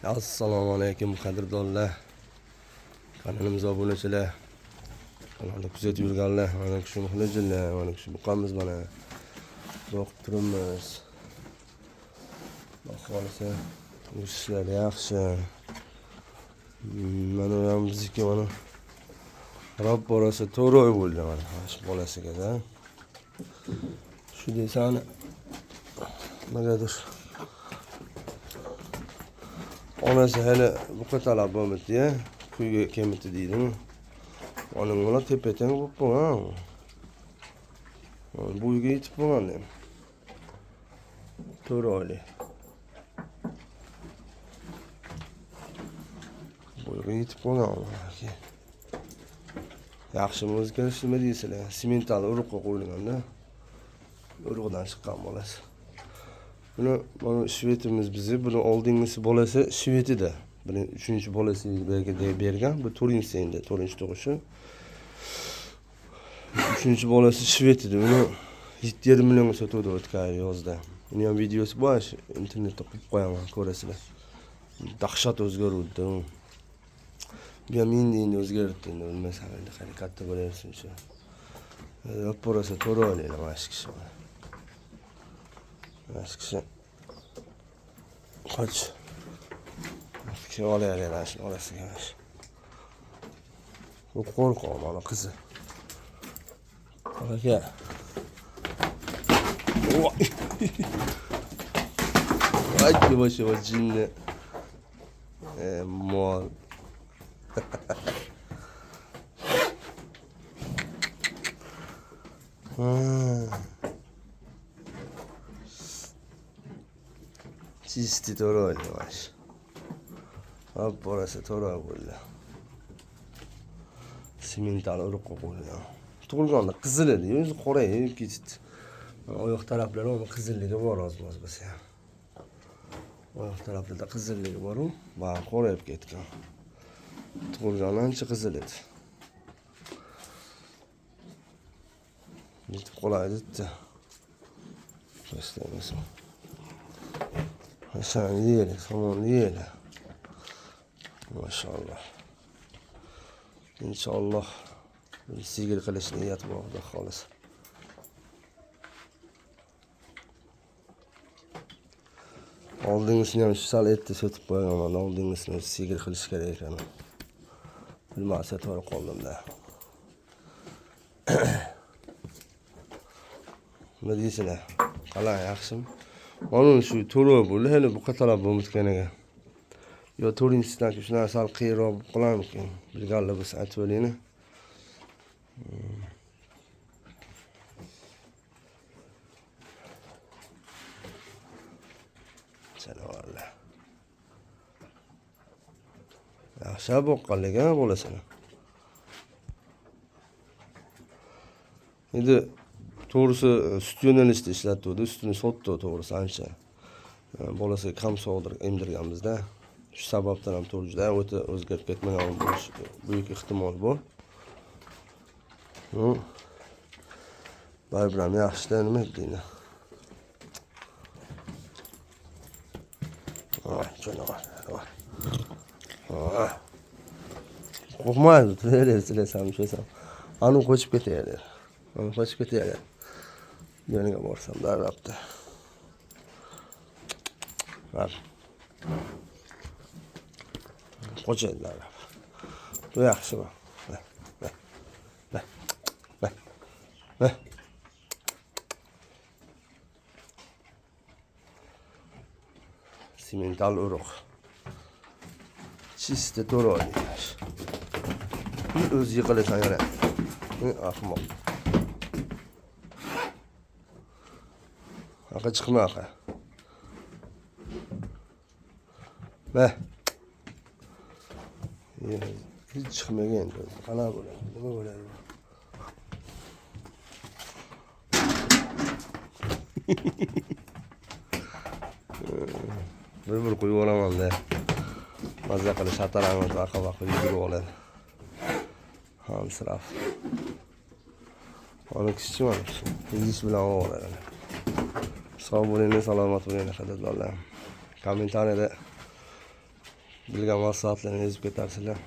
Assalomu alaykum qadrdonlar. Kanalimizga obunachilar. Kanalni kuzatib yurganlar, mana shu muxlislar, mana shu muqamiz mana. Boqib turibmiz. Xohlasa, ishlar yaxshi. Mana ham bizniki mana Rob borasi to'roy bo'ldi mana shu bolasiga-da. Shu desani nagadir onasi hali bu qatalab bo'lmadi-ya, kuyga kelmadi deydimi. Onun ona tepeten bo'lib qolgan. Bu uyga yetib qolgan. To'royli. Bu uyga yetib qolgan. Yaxshimi o'zgarish nima deysizlar? Semental urug'ga qo'yilganda urug'dan chiqqan bolasi. Buni mana shvetimiz bizi, buni oldingisi bolasi shvetida. Buni 3-bolasi bergan. Bu Turinse'nda, Turinch tug'ishi. 3-bolasi shvetida. Buni 7,5 millionga sotuvdi o'tgan yozda. Buni ham videosi bor, internetda qo'yib qo'yaman, ko'rasizlar. Dahshat o'zgaruvdi. Bu ham endi o'zgardi, endi bilmasam, endi qani katta bo'larsin-chi. Rob borasi to'royli mana shu kishi. Mana shu kishi. Qoch. Fikir olaylar shu orasiga. Bu qo'rqoq mana qizi. Aka. Ay, boşa jinni. Mol. Çisti to'roy yavaş. Hop burası to'roy bo'ldi. Semental urug'ga qo'yilgan. Tug'ilganda qizil edi, o'zi qorayib ketdi. Oyoq taraflari ham qizilligi bor oz-moz bo'lsa ham. Oyoq taraflarida qizilligi bor-ku, va qorayib ketgan. Tug'ilganda ancha qizil edi. Yetib qolaydi-da. Qo'shlaymiz. Hasan yeydi, somon yeydi. Maşallah. İnşallah sigir qilishni niyat bor, xudo xolisa. Oldingisini ham sal etdi sotib qo'yganman. Oldingisini sigir qilish kerak ekan. Bilmasa to'g'ri qoldim-da. Nima deysizlar? Qalay, yaxshimi? Mana shu to'roy bo'ldi, hali bu qatalab bo'lmayotganiga. Yo Turinchdan shu narsani qiyroq qilarmikin. Bilganlar bo'lsa aytib o'ylayni. Janovarlar. Yaxshi boqqanliga bo'lasini. Endi to'g'risi sut yo'nalishida ishlatdi, sutini sotdi to'g'risi ancha. Bolasiga kam sog'dirib emdirganmizda. Shu sababdan ham to'g'rida o'ta o'zgarib ketmagan bo'lish buyuk ehtimol bor. Baribir ham yaxshi-da, nima deydi? Janovar. Qo'rqmaydi, tuzaylasam, shosam. Ani qochib ketadi. Ani qochib ketadi. Yoniga borsam darabda. Var. Qo'chadilar. Bu yaxshi bu. Semental urug'. Chista to'roy. O'z yiqilasan yana. Ahmoq. Aqa chiqma aqa. Hiç çıkmagan. Qana bo'ladi. Nima bo'ladi? Bir qo'yib olaman-da. Mazza qilib shatarangni taqib yurib oladi. Hamsiraf. Onu kichik mana shu. Idish bilan oladi. Sog' bo'linglar, salomat bo'linglar qadrdonlarim. Kommentariyada bilgan ma'lumotlarni yozib ketarsizlar.